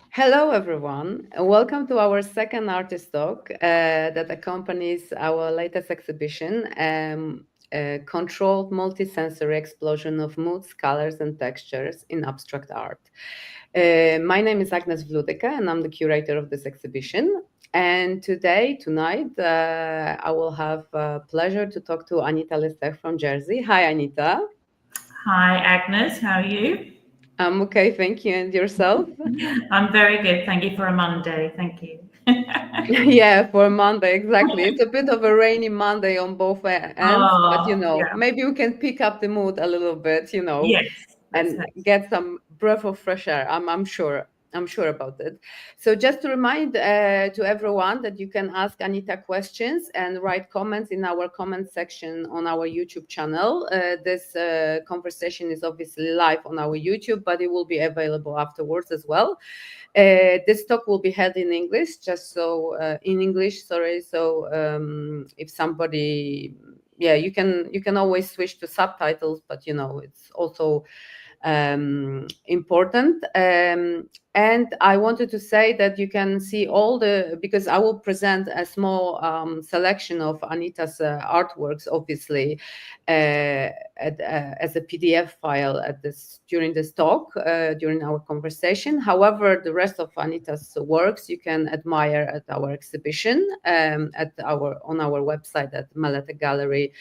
Hello, everyone. Welcome to our second artist talk that accompanies our latest exhibition, Controlled Multisensory Explosion of Moods, Colors, and Textures in Abstract Art. My name is Agnes Wludyka, and I'm the curator of this exhibition. And tonight, I will have pleasure to talk to Anita Le Sech from Jersey. Hi, Anita. Hi, Agnes. How are you? I'm okay, thank you. And yourself? I'm very good. Thank you for a Monday. Thank you. Yeah, for Monday, exactly. It's a bit of a rainy Monday on both ends, but Yeah. maybe we can pick up the mood a little bit, Yes. Let's and hope. get some breath of fresh air. I'm sure. I'm sure about it. So just to remind to everyone that you can ask Anita questions and write comments in our comment section on our YouTube channel. This conversation is obviously live on our YouTube, but it will be available afterwards as well. This talk will be held in English, in English. Sorry. So if somebody, yeah, you can always switch to subtitles, but it's also important. And I wanted to say that you can see because I will present a small selection of Anita's artworks, obviously, as a PDF file during this talk, during our conversation. However, the rest of Anita's works you can admire at our exhibition on our website at maletegallery.org.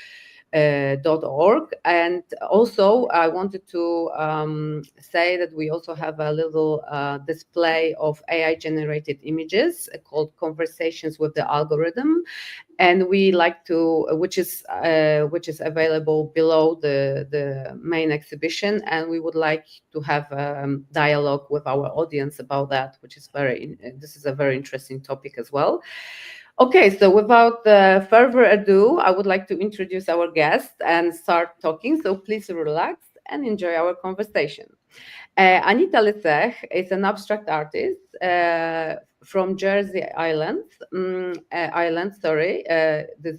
And also I wanted to say that we also have a little display of AI generated images called Conversations with the Algorithm, and we like to which is available below the main exhibition, and we would like to have dialogue with our audience about that, which is this is a very interesting topic as well. Okay, so without further ado, I would like to introduce our guest and start talking. So please relax and enjoy our conversation. Anita Le Sech is an abstract artist from Jersey Islands. This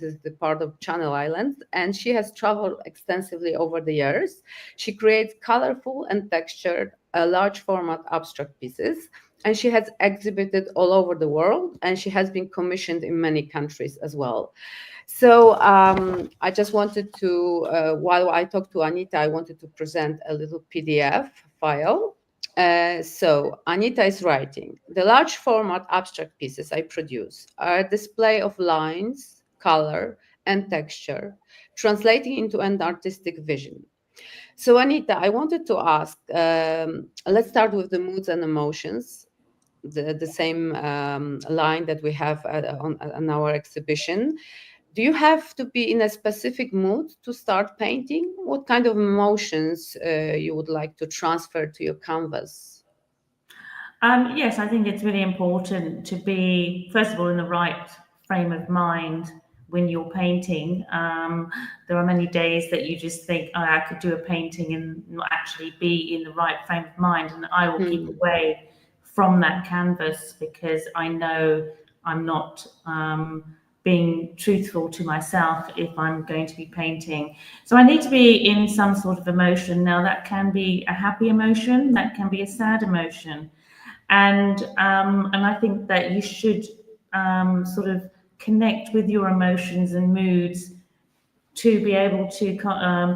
is the part of Channel Islands, and she has traveled extensively over the years. She creates colorful and textured, large format abstract pieces, and she has exhibited all over the world, and she has been commissioned in many countries as well. So I just wanted to, while I talk to Anita, I wanted to present a little PDF file. So Anita is writing, the large format abstract pieces I produce are a display of lines, color, and texture, translating into an artistic vision. So Anita, I wanted to ask, let's start with the moods and emotions, the same line that we have on our exhibition. Do you have to be in a specific mood to start painting? What kind of emotions you would like to transfer to your canvas? Yes, I think it's really important to be, first of all, in the right frame of mind when you're painting. There are many days that you just think, oh, I could do a painting and not actually be in the right frame of mind, and I will keep away from that canvas because I know I'm not being truthful to myself if I'm going to be painting. So I need to be in some sort of emotion. Now that can be a happy emotion, that can be a sad emotion. And I think that you should sort of connect with your emotions and moods to be able to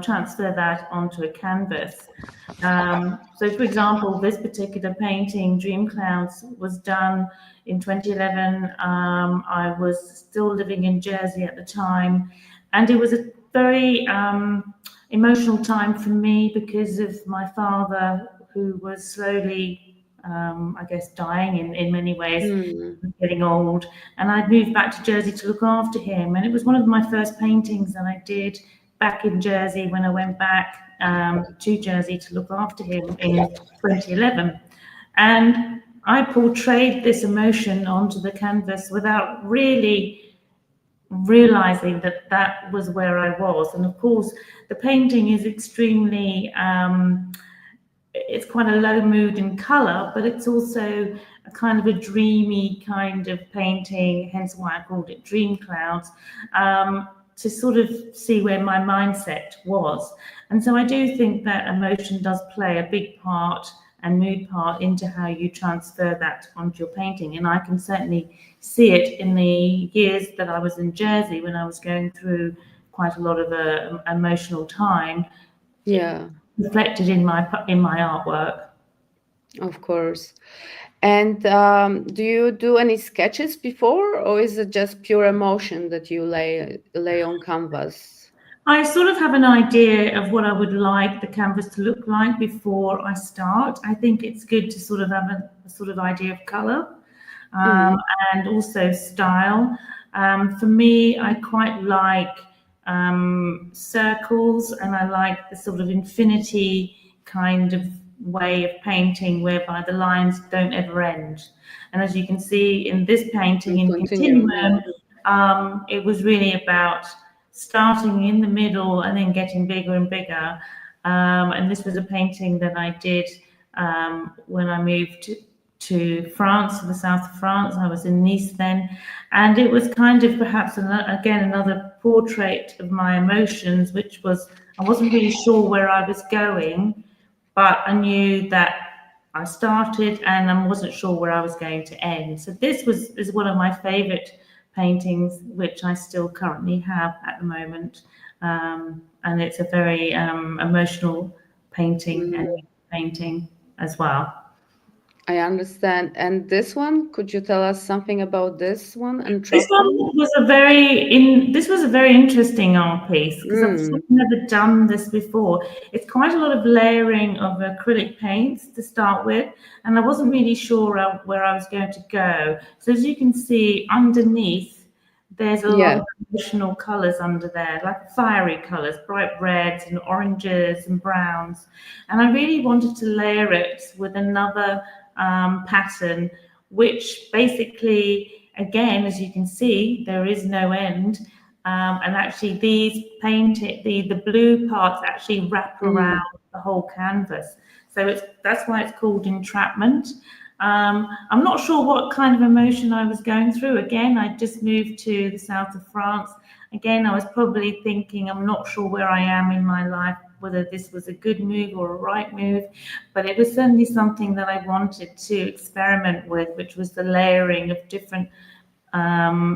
transfer that onto a canvas. So, for example, this particular painting, Dream Clouds, was done in 2011. I was still living in Jersey at the time, and it was a very emotional time for me because of my father, who was slowly I guess dying in many ways, getting old. And I'd moved back to Jersey to look after him. And it was one of my first paintings that I did back in Jersey when I went back to Jersey to look after him in 2011. And I portrayed this emotion onto the canvas without really realizing that that was where I was. And of course, the painting is extremely it's quite a low mood in color, but it's also a kind of a dreamy kind of painting, hence why I called it Dream Clouds, to sort of see where my mindset was. And so I do think that emotion does play a big part, and mood part into how you transfer that onto your painting. And I can certainly see it in the years that I was in Jersey when I was going through quite a lot of emotional time. Yeah, Reflected in my artwork. of course. And do you do any sketches before, or is it just pure emotion that you lay on canvas? I sort of have an idea of what I would like the canvas to look like before I start. I think it's good to sort of have a sort of idea of color and also style. For me, I quite like circles, and I like the sort of infinity kind of way of painting whereby the lines don't ever end. And as you can see in this painting in Continuum, it was really about starting in the middle and then getting bigger and bigger. And this was a painting that I did when I moved to France, to the south of France. I was in Nice then, and it was kind of perhaps another portrait of my emotions, which was, I wasn't really sure where I was going, but I knew that I started and I wasn't sure where I was going to end. So this is one of my favorite paintings, which I still currently have at the moment. And it's a very emotional painting as well. I understand. And this one, could you tell us something about this one? And this one was a very interesting art piece, because I've sort of never done this before. It's quite a lot of layering of acrylic paints to start with, and I wasn't really sure where I was going to go. So as you can see underneath, there's a lot of emotional colors under there, like fiery colors, bright reds and oranges and browns. And I really wanted to layer it with another pattern, which basically, again, as you can see, there is no end. And actually these the blue parts actually wrap around the whole canvas. So that's why it's called entrapment. I'm not sure what kind of emotion I was going through. Again, I just moved to the south of France. Again, I was probably thinking, I'm not sure where I am in my life, whether this was a good move or a right move, but it was certainly something that I wanted to experiment with, which was the layering of different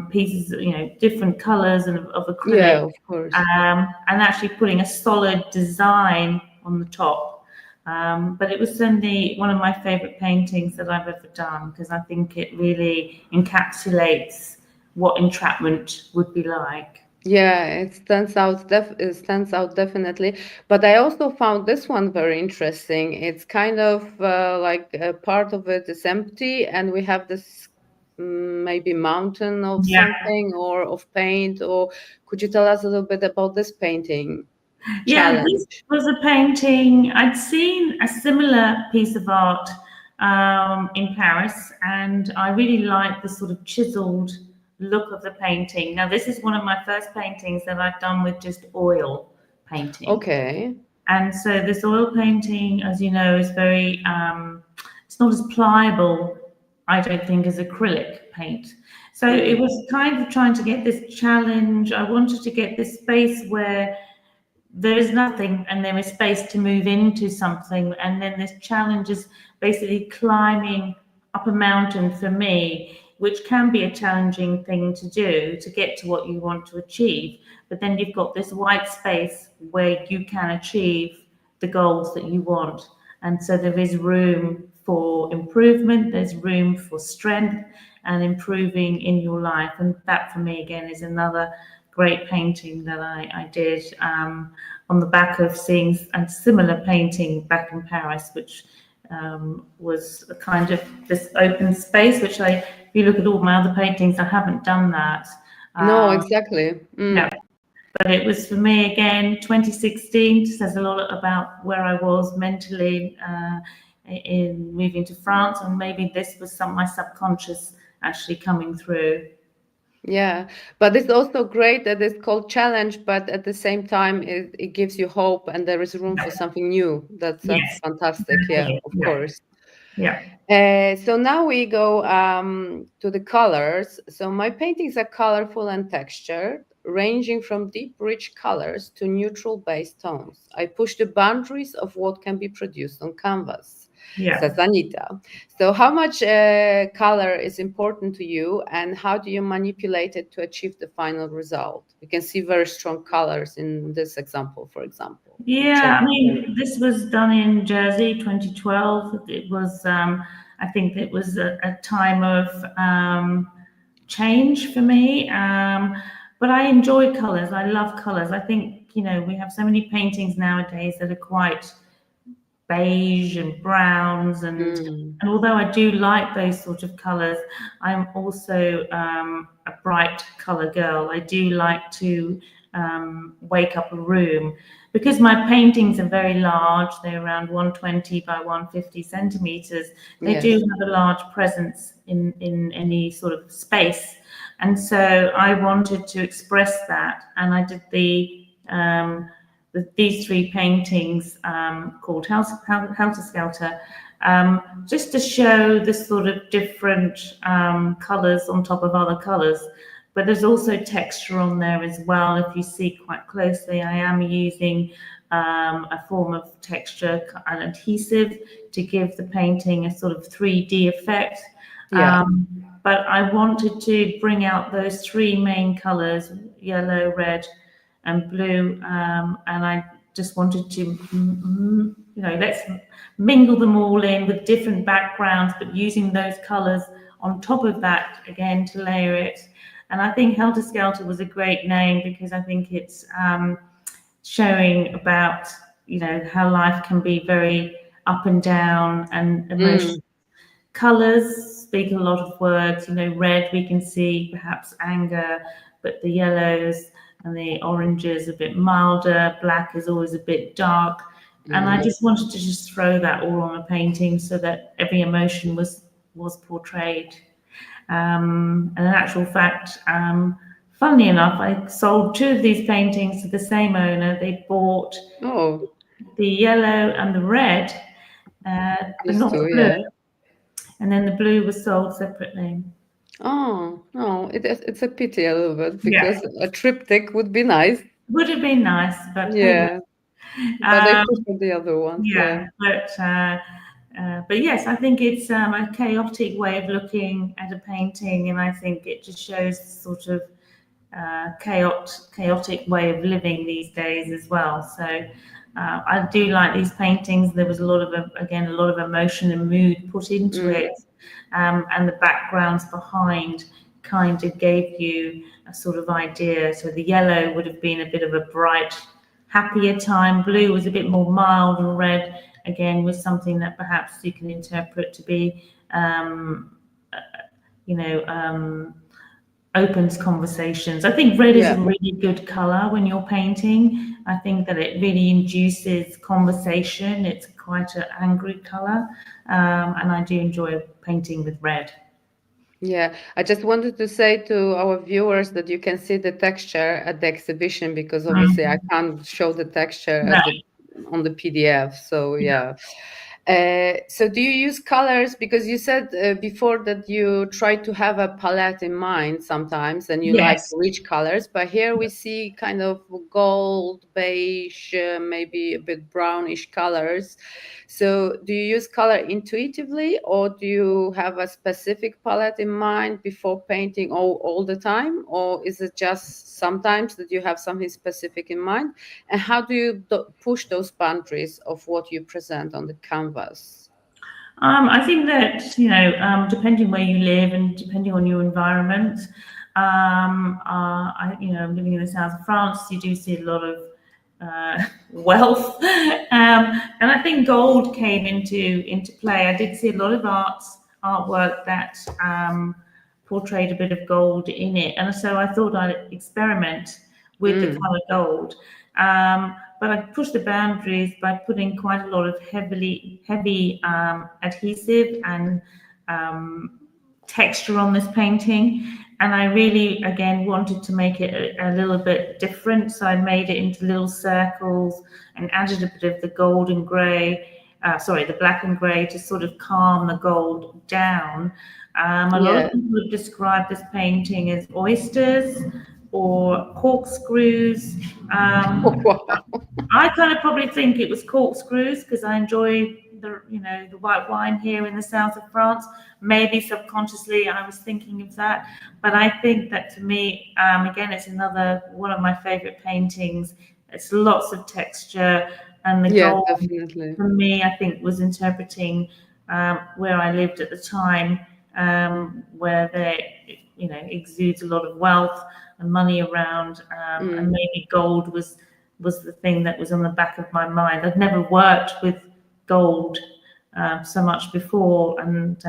pieces, different colors of acrylic. Yeah, of course. And actually putting a solid design on the top. But it was certainly one of my favorite paintings that I've ever done, because I think it really encapsulates what entrapment would be like. Yeah, it stands out definitely. But I also found this one very interesting. It's kind of like a part of it is empty, and we have this maybe mountain of something or of paint. Or could you tell us a little bit about this painting? Yeah, this was a painting. I'd seen a similar piece of art in Paris, and I really liked the sort of chiseled look of the painting. Now, this is one of my first paintings that I've done with just oil painting. Okay. And so this oil painting, as you know, is very, it's not as pliable, I don't think, as acrylic paint. So it was kind of trying to get this challenge. I wanted to get this space where there is nothing and there is space to move into something. And then this challenge is basically climbing up a mountain for me, which can be a challenging thing to do to get to what you want to achieve. But then you've got this white space where you can achieve the goals that you want. And so there is room for improvement, there's room for strength and improving in your life. And that for me, again, is another great painting that I did on the back of seeing a similar painting back in Paris, which was a kind of this open space, which if you look at all my other paintings, I haven't done that. No, exactly. No. But it was for me, again, 2016 says a lot about where I was mentally in moving to France, and maybe this was my subconscious actually coming through. Yeah, but it's also great that it's called challenge, but at the same time, it gives you hope and there is room for something new. That's fantastic. Yeah, of course. Yeah. So now we go to the colors. So my paintings are colorful and textured, ranging from deep, rich colors to neutral base tones. I push the boundaries of what can be produced on canvas. says Anita. So how much color is important to you, and how do you manipulate it to achieve the final result? You can see very strong colors in this example, for example. Yeah, I mean, this was done in Jersey, 2012. It was, I think it was a time of change for me. But I enjoy colors. I love colors. I think, you know, we have so many paintings nowadays that are quite beige and browns, and although I do like those sort of colors, I'm also a bright color girl. I do like to wake up a room, because my paintings are very large. They're around 120 by 150 centimeters. They do have a large presence in any sort of space, and so I wanted to express that, and I did these three paintings called Helter Skelter, just to show this sort of different colors on top of other colors. But there's also texture on there as well. If you see quite closely, I am using a form of texture, an adhesive, to give the painting a sort of 3D effect. But I wanted to bring out those three main colors, yellow, red, and blue, and I just wanted to, you know, let's mingle them all in with different backgrounds, but using those colors on top of that again to layer it. And I think Helter Skelter was a great name, because I think it's showing about, you know, how life can be very up and down, and emotions. Colors speak a lot of words. You know, red, we can see perhaps anger, but the yellows and the oranges a bit milder. Black is always a bit dark. And I just wanted to just throw that all on a painting so that every emotion was portrayed. And in actual fact, funnily enough, I sold two of these paintings to the same owner. They bought the yellow and the red, but not the blue. And then the blue was sold separately. Oh, no, it's a pity a little bit, because a triptych would be nice. Would have been nice, but but I prefer the other one. But yes, I think it's a chaotic way of looking at a painting, and I think it just shows sort of chaotic way of living these days as well. So I do like these paintings. There was a lot of emotion and mood put into it, and the backgrounds behind kind of gave you a sort of idea. So the yellow would have been a bit of a bright, happier time. Blue was a bit more mild, and red again was something that perhaps you can interpret to be, opens conversations. I think red is a really good color when you're painting. I think that it really induces conversation. It's quite an angry color, and I do enjoy painting with red. Yeah, I just wanted to say to our viewers that you can see the texture at the exhibition, because obviously I can't show the texture on the PDF. So so do you use colors? Because you said before that you try to have a palette in mind sometimes, and you like rich colors, but here we see kind of gold, beige, maybe a bit brownish colors. So do you use color intuitively, or do you have a specific palette in mind before painting all the time? Or is it just sometimes that you have something specific in mind? And how do you push those boundaries of what you present on the canvas? I think that, depending where you live and depending on your environment, I'm living in the south of France, you do see a lot of wealth, and I think gold came into play. I did see a lot of artwork that portrayed a bit of gold in it, and so I thought I'd experiment with the color gold, but I pushed the boundaries by putting quite a lot of heavy adhesive and texture on this painting. And I really, again, wanted to make it a little bit different. So I made it into little circles and added a bit of the gold and grey, the black and grey, to sort of calm the gold down. A lot of people have described this painting as oysters or corkscrews. I kind of probably think it was corkscrews, because I enjoy the white wine here in the south of France. Maybe subconsciously I was thinking of that, but I think that to me, again, it's another one of my favorite paintings. It's lots of texture, and the goal definitely for me, I think, was interpreting where I lived at the time, where there, exudes a lot of wealth and money around, and maybe gold was the thing that was on the back of my mind. I'd never worked with gold so much before, and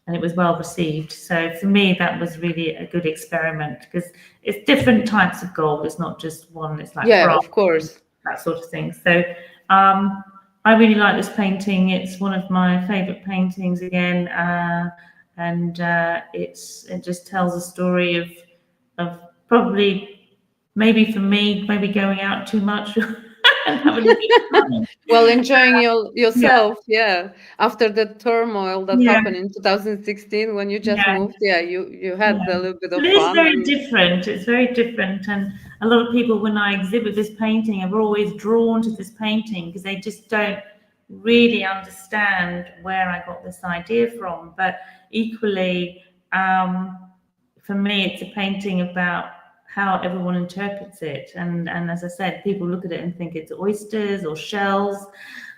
it was well received. So for me, that was really a good experiment, because it's different types of gold. It's not just one. It's like brass, of course, that sort of thing. So I really like this painting. It's one of my favorite paintings again, and it just tells a story of probably, maybe for me, maybe going out too much and having a good time. Well, enjoying yourself, after the turmoil that happened in 2016 when you just moved, you had a little bit of fun. It's very different. It's very different, and a lot of people, when I exhibit this painting, are always drawn to this painting because they just don't really understand where I got this idea from. But equally, for me, it's a painting about how everyone interprets it, and as I said, people look at it and think it's oysters or shells,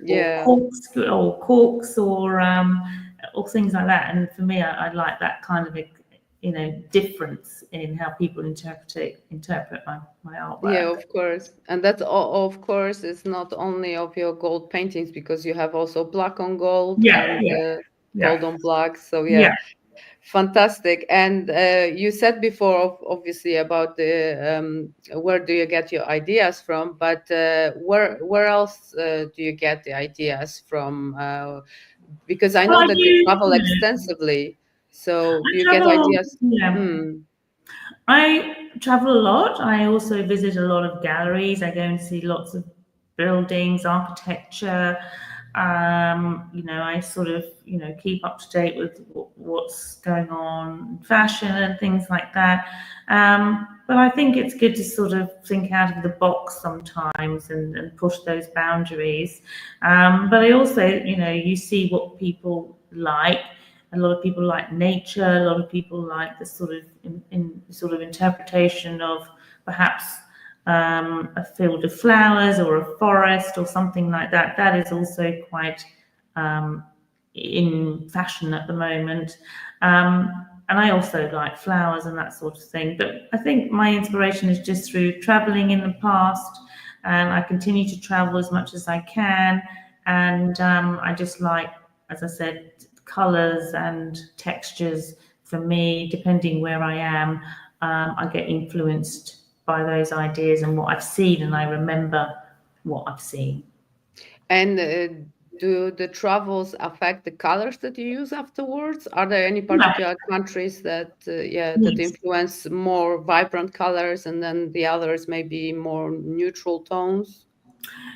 or corks or things like that. And for me, I like that kind of difference in how people interpret my artwork. Yeah, of course. And that, of course, is not only of your gold paintings, because you have also black on gold and gold on black. So fantastic. And you said before, obviously, about the where do you get your ideas from, but where else do you get the ideas from? Because I know that you travel extensively, so do you get ideas? I travel a lot. I also visit a lot of galleries. I go and see lots of buildings, architecture. I sort of, keep up to date with what's going on in fashion and things like that. But I think it's good to sort of think out of the box sometimes and push those boundaries. But I also, you see what people like. A lot of people like nature. A lot of people like the sort of interpretation of perhaps a field of flowers or a forest or something like that. That is also quite in fashion at the moment. And I also like flowers and that sort of thing. But I think my inspiration is just through traveling in the past, and I continue to travel as much as I can. And I just like, as I said, colors and textures. For me, depending where I am, I get influenced by those ideas and what I've seen, and I remember what I've seen. And do the travels affect the colors that you use afterwards? Are there any particular countries that that influence more vibrant colors, and then the others maybe more neutral tones?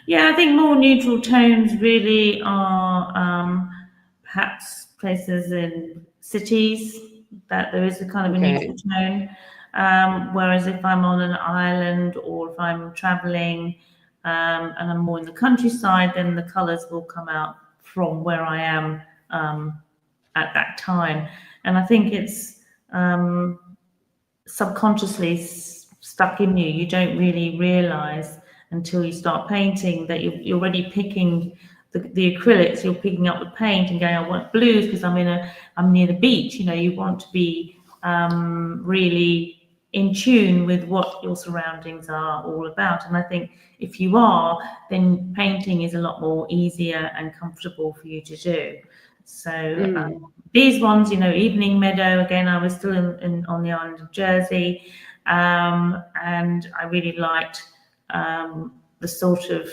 Yeah, I think more neutral tones really are perhaps places in cities that there is a kind of a neutral tone. Whereas if I'm on an island, or if I'm traveling and I'm more in the countryside, then the colors will come out from where I am at that time. And I think it's subconsciously stuck in you. You don't really realize until you start painting that you're already picking the acrylics, you're picking up the paint and going, I want blues because I'm near the beach. You want to be really in tune with what your surroundings are all about. And I think if you are, then painting is a lot more easier and comfortable for you to do. So these ones, Evening Meadow, again, I was still on the island of Jersey, and I really liked the sort of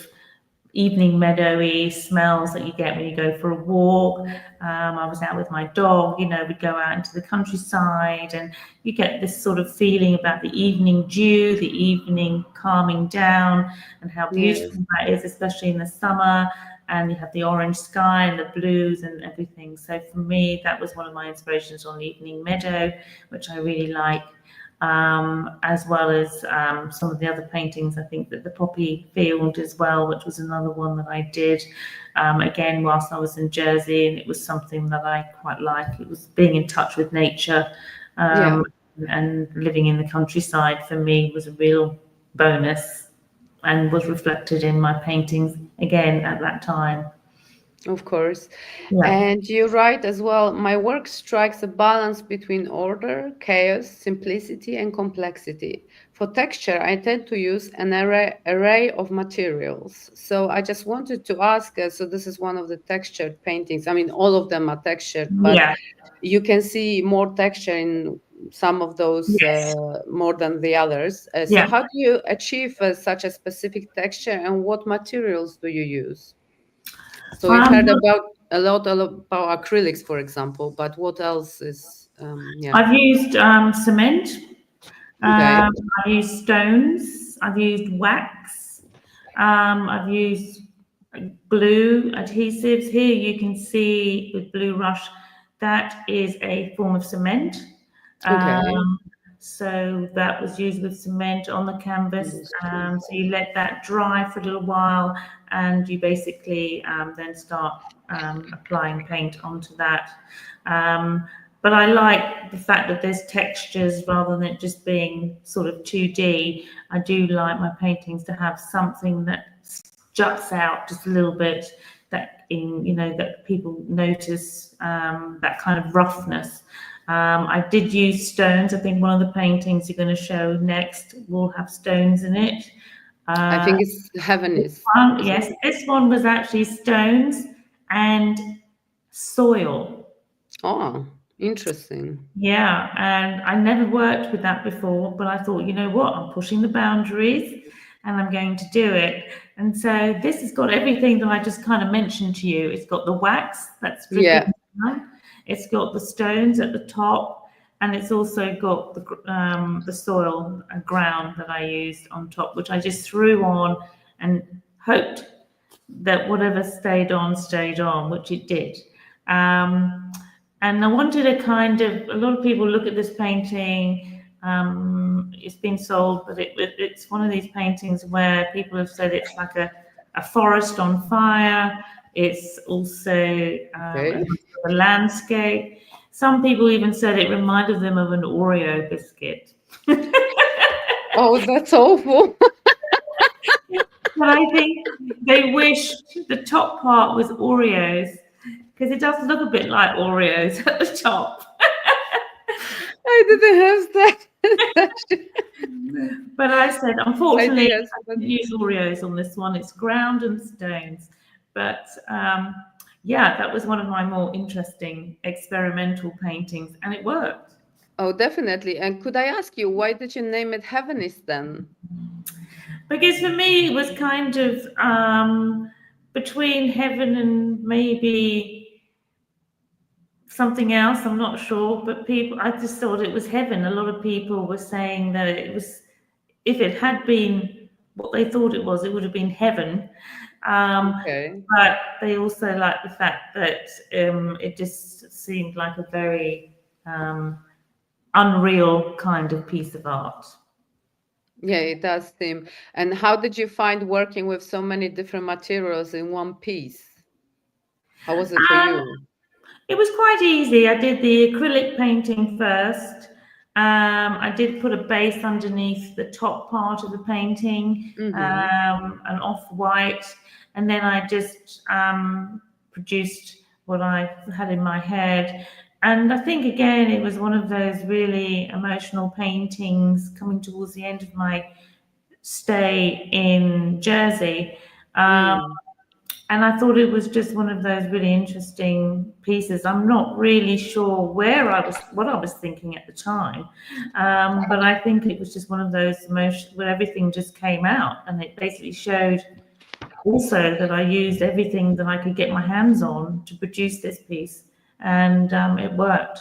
evening meadowy smells that you get when you go for a walk. I was out with my dog, we'd go out into the countryside, and you get this sort of feeling about the evening dew, the evening calming down, and how beautiful that is, especially in the summer. And you have the orange sky and the blues and everything. So for me, that was one of my inspirations on the Evening Meadow, which I really like. as well as some of the other paintings. I think that the poppy field as well, which was another one that I did, again, whilst I was in Jersey, and it was something that I quite like. It was being in touch with nature, and living in the countryside for me was a real bonus, and was reflected in my paintings again at that time. Of course. Yeah. And you write as well, my work strikes a balance between order, chaos, simplicity, and complexity. For texture, I tend to use an array of materials. So I just wanted to ask, so this is one of the textured paintings. I mean, all of them are textured, but you can see more texture in some of those more than the others. So how do you achieve such a specific texture, and what materials do you use? So we've heard a lot about acrylics, for example, but what else is? I've used cement. I've used stones. I've used wax. I've used glue adhesives. Here you can see with Blue Rush, that is a form of cement. So that was used with cement on the canvas. So you let that dry for a little while, and you basically then start applying paint onto that. But I like the fact that there's textures rather than it just being sort of 2D. I do like my paintings to have something that juts out just a little bit, that that people notice, that kind of roughness. I did use stones. I think one of the paintings you're going to show next will have stones in it. I think it's Heaven is. Yes, this one was actually stones and soil. Oh, interesting. Yeah, and I never worked with that before, but I thought, you know what, I'm pushing the boundaries and I'm going to do it. And so this has got everything that I just kind of mentioned to you. It's got the wax that's dripping down. It's got the stones at the top, and it's also got the soil and ground that I used on top, which I just threw on and hoped that whatever stayed on, which it did. And I wanted a lot of people look at this painting. It's been sold, but it's one of these paintings where people have said it's like a forest on fire. It's also a landscape. Some people even said it reminded them of an Oreo biscuit. Oh, that's awful. But I think they wish the top part was Oreos, because it does look a bit like Oreos at the top. I didn't have that. But I said, unfortunately, I didn't use Oreos on this one. It's ground and stones. But that was one of my more interesting experimental paintings, and it worked. Oh, definitely. And could I ask you, why did you name it Heaven is then? Because for me, it was kind of between heaven and maybe something else. I'm not sure, but I just thought it was heaven. A lot of people were saying that it was, if it had been what they thought it was, it would have been heaven. But they also liked the fact that it just seemed like a very unreal kind of piece of art. Yeah, it does seem. And how did you find working with so many different materials in one piece? How was it for you? It was quite easy. I did the acrylic painting first. I did put a base underneath the top part of the painting, an off-white, and then I just produced what I had in my head. And I think, again, it was one of those really emotional paintings coming towards the end of my stay in Jersey. And I thought it was just one of those really interesting pieces. I'm not really sure what I was thinking at the time, but I think it was just one of those emotions where everything just came out, and it basically showed also that I used everything that I could get my hands on to produce this piece, and it worked.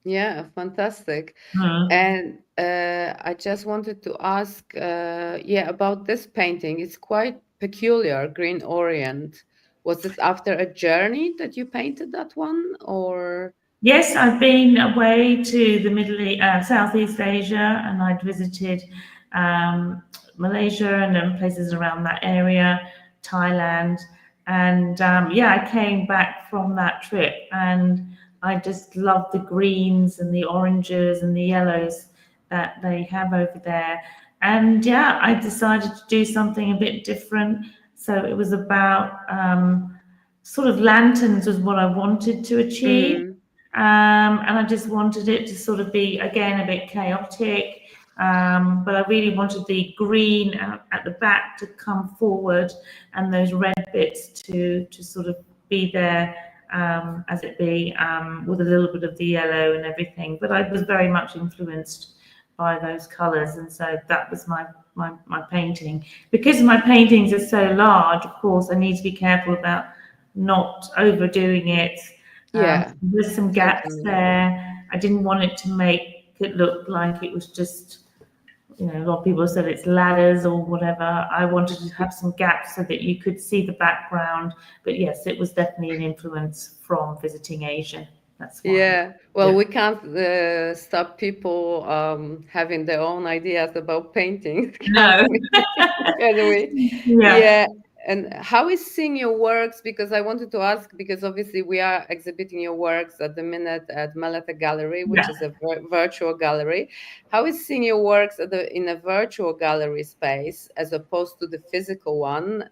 Yeah, fantastic. And I just wanted to ask, about this painting. It's quite peculiar, Green Orient. Was this after a journey that you painted that one, or? Yes, I've been away to the Southeast Asia, and I'd visited Malaysia and then places around that area, Thailand, and I came back from that trip, and I just love the greens and the oranges and the yellows that they have over there. And I decided to do something a bit different. So it was about sort of lanterns was what I wanted to achieve. And I just wanted it to sort of be, again, a bit chaotic. But I really wanted the green at the back to come forward and those red bits to sort of be there as it be, with a little bit of the yellow and everything. But I was very much influenced by those colours, and so that was my painting. Because my paintings are so large, of course, I need to be careful about not overdoing it. There's some gaps there. I didn't want it to make it look like it was just, a lot of people said it's ladders or whatever. I wanted to have some gaps so that you could see the background. But yes, it was definitely an influence from visiting Asia. That's why. We can't stop people having their own ideas about paintings. No. Can we? And how is seeing your works? Because I wanted to ask, because obviously we are exhibiting your works at the minute at Maleta Gallery, which is a virtual gallery. How is seeing your works in a virtual gallery space as opposed to the physical one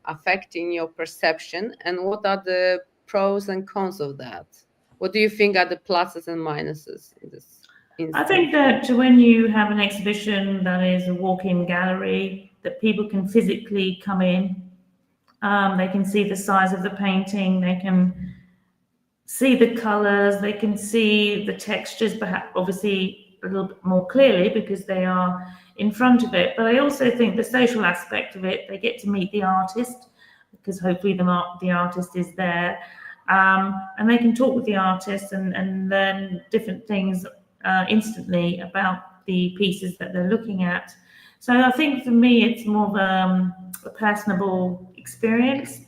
affecting your perception? And what are the pros and cons of that? What do you think are the pluses and minuses in this instance? I think that when you have an exhibition that is a walk-in gallery, that people can physically come in, they can see the size of the painting, they can see the colors, they can see the textures, perhaps obviously a little bit more clearly because they are in front of it. But I also think the social aspect of it, they get to meet the artist, because hopefully the artist is there. And they can talk with the artist and learn different things instantly about the pieces that they're looking at. So I think for me, it's more of a personable experience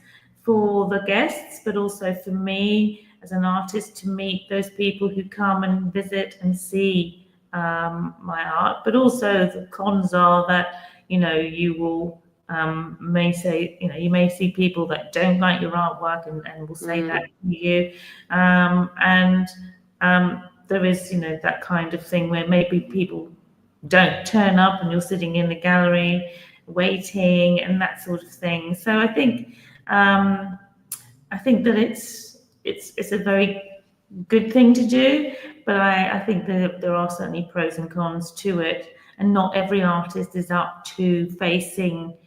for the guests, but also for me as an artist to meet those people who come and visit and see my art. But also the cons are that, you will may say, you may see people that don't like your artwork and will say that to you. There is, that kind of thing where maybe people don't turn up and you're sitting in the gallery waiting and that sort of thing. So I think that it's a very good thing to do, but I think that there are certainly pros and cons to it, and not every artist is up to facing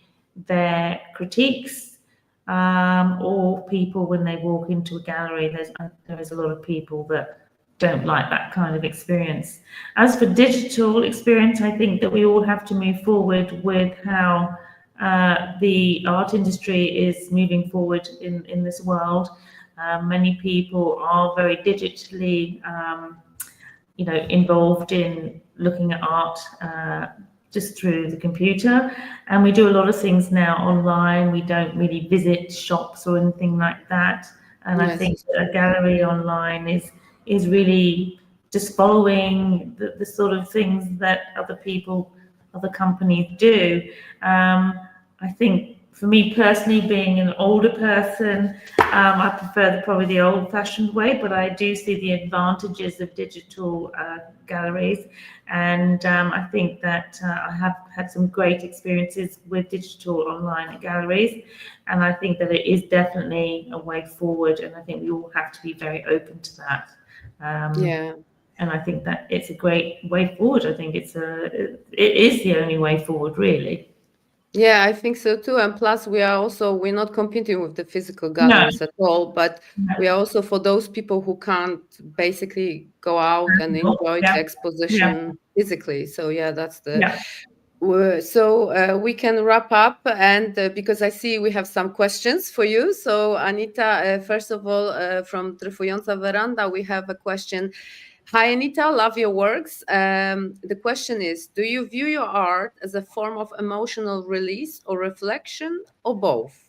their critiques or people when they walk into a gallery. There is a lot of people that don't like that kind of experience. As for digital experience, I think that we all have to move forward with how the art industry is moving forward in this world. Many people are very digitally, involved in looking at art just through the computer, and we do a lot of things now online. We don't really visit shops or anything like that, and I think that a gallery online is really just following the sort of things that other companies do. I think for me personally, being an older person, I prefer probably the old-fashioned way, but I do see the advantages of digital galleries. And I think that I have had some great experiences with digital online galleries. And I think that it is definitely a way forward. And I think we all have to be very open to that. And I think that it's a great way forward. I think it is the only way forward, really. Yeah, I think so too. And plus, we're not competing with the physical galleries at all, but we are also for those people who can't basically go out and enjoy the exposition physically. So that's so we can wrap up, and because I see we have some questions for you. So Anita, first of all, from Dryfująca Veranda, we have a question. Hi, Anita, love your works. The question is, do you view your art as a form of emotional release or reflection, or both?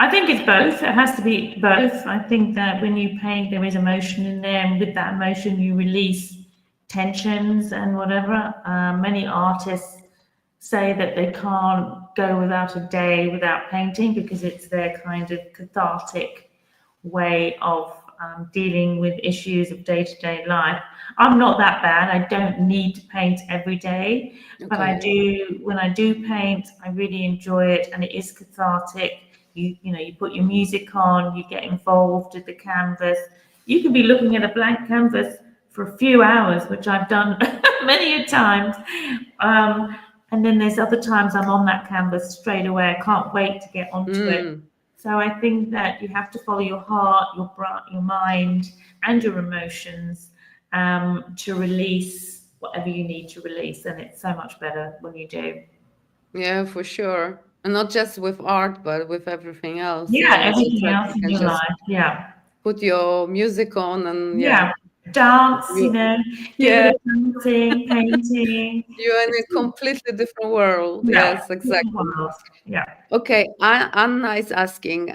I think it's both. It has to be both. I think that when you paint, there is emotion in there, and with that emotion, you release tensions and whatever. Many artists say that they can't go without a day without painting because it's their kind of cathartic way of dealing with issues of day-to-day life. I'm not that bad. I don't need to paint every day, but I do. When I do paint, I really enjoy it, and it is cathartic. You know, you put your music on, you get involved with the canvas. You can be looking at a blank canvas for a few hours, which I've done many a times. And then there's other times I'm on that canvas straight away. I can't wait to get onto it. So I think that you have to follow your heart, your mind, and your emotions to release whatever you need to release. And it's so much better when you do. Yeah, for sure. And not just with art, but with everything else. Yeah, everything else in your life. Yeah. Put your music on and dance, you know, dancing, painting. You're in a completely different world. Yes, exactly. Yeah. Okay, Anna is asking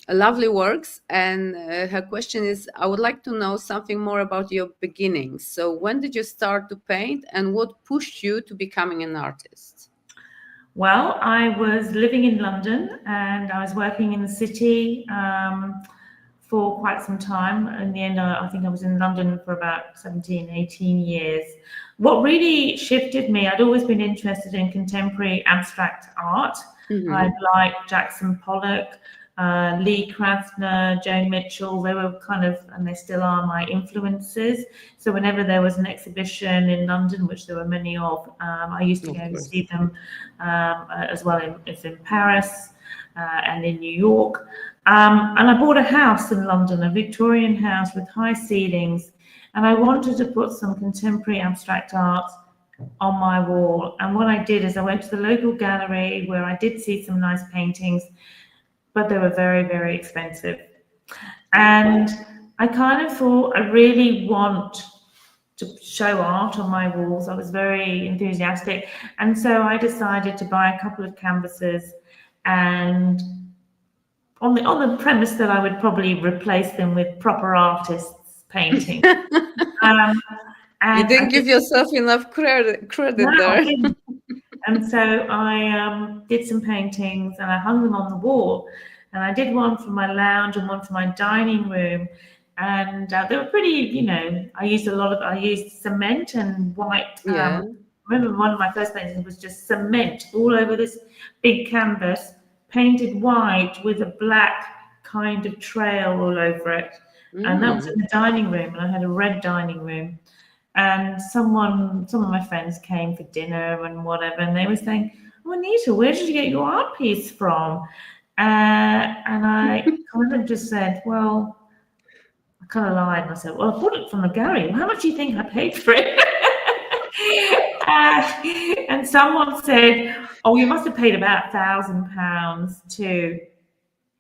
lovely works, and her question is, I would like to know something more about your beginnings. So when did you start to paint, and what pushed you to becoming an artist? Well, I was living in London and I was working in the city for quite some time. In the end, I think I was in London for about 17, 18 years. What really shifted me, I'd always been interested in contemporary abstract art. I liked Jackson Pollock, Lee Krasner, Joan Mitchell. They were kind of, and they still are, my influences. So whenever there was an exhibition in London, which there were many of, I used to go and see them, as well as in Paris and in New York. And I bought a house in London, a Victorian house with high ceilings, and I wanted to put some contemporary abstract art on my wall. And what I did is I went to the local gallery where I did see some nice paintings, but they were very, very expensive. And I kind of thought, I really want to show art on my walls. I was very enthusiastic. And so I decided to buy a couple of canvases, and on the premise that I would probably replace them with proper artists painting. You didn't give yourself enough credit there. And so I did some paintings and I hung them on the wall. And I did one for my lounge and one for my dining room. And they were pretty, you know, I used cement and white. I remember one of my first paintings was just cement all over this big canvas, painted white with a black kind of trail all over it. And that was in the dining room, and I had a red dining room. And some of my friends came for dinner and whatever, and they were saying, "Oh, Anita, where did you get your art piece from?" And I kind of just said, well, I kind of lied, and I said, well, I bought it from the gallery. Well, how much do you think I paid for it? And someone said, oh, you must have paid about £1,000 to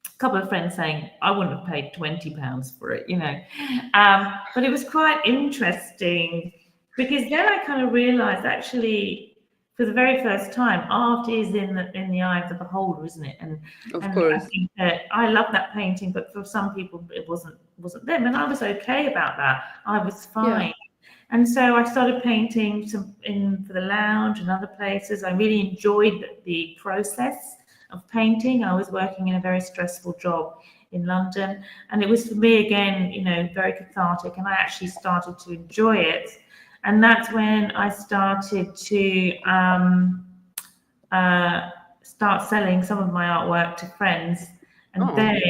a couple of friends saying, I wouldn't have paid £20 for it, you know. But it was quite interesting because then I kind of realized actually for the very first time, art is in the eye of the beholder, isn't it? And of course, I think that I love that painting, but for some people it wasn't them, and I was okay about that. I was fine. Yeah. And so I started painting for the lounge and other places. I really enjoyed the process of painting. I was working in a very stressful job in London, and it was for me again, you know, very cathartic, and I actually started to enjoy it. And that's when I started to start selling some of my artwork to friends. And then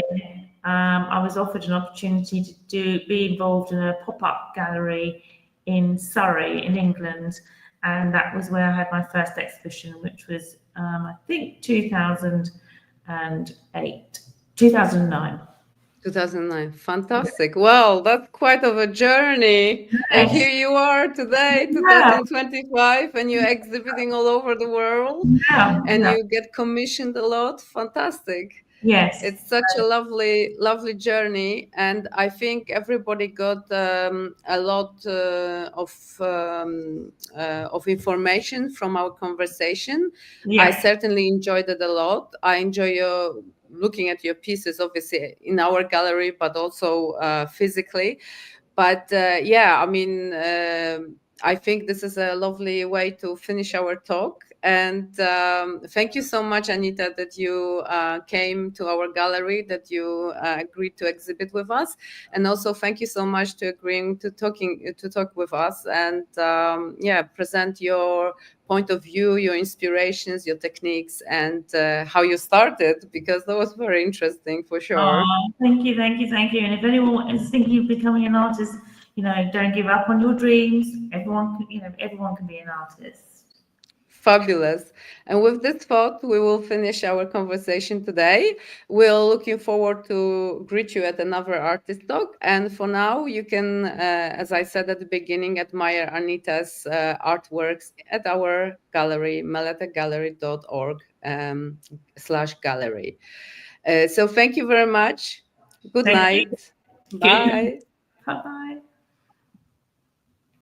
I was offered an opportunity to be involved in a pop-up gallery in Surrey, in England. And that was where I had my first exhibition, which was, I think, 2009. 2009. Fantastic. Well, that's quite of a journey. Yes. And here you are today, 2025, and you're exhibiting all over the world. And you get commissioned a lot. Fantastic. Yes. It's such a lovely, lovely journey. And I think everybody got a lot of information from our conversation. Yeah. I certainly enjoyed it a lot. I enjoy looking at your pieces, obviously in our gallery, but also physically. But yeah, I mean, I think this is a lovely way to finish our talk. And thank you so much, Anita, that you came to our gallery, that you agreed to exhibit with us. And also thank you so much to agreeing to talk with us and yeah, present your point of view, your inspirations, your techniques, and how you started, because that was very interesting for sure. Thank you. And if anyone is thinking of becoming an artist, don't give up on your dreams. Everyone can be an artist. Fabulous. And with this thought, we will finish our conversation today. We're looking forward to greet you at another artist talk. And for now, you can, as I said at the beginning, admire Anita's artworks at our gallery, meletagallery.org/gallery. So thank you very much. Good night. You. Bye. Bye-bye.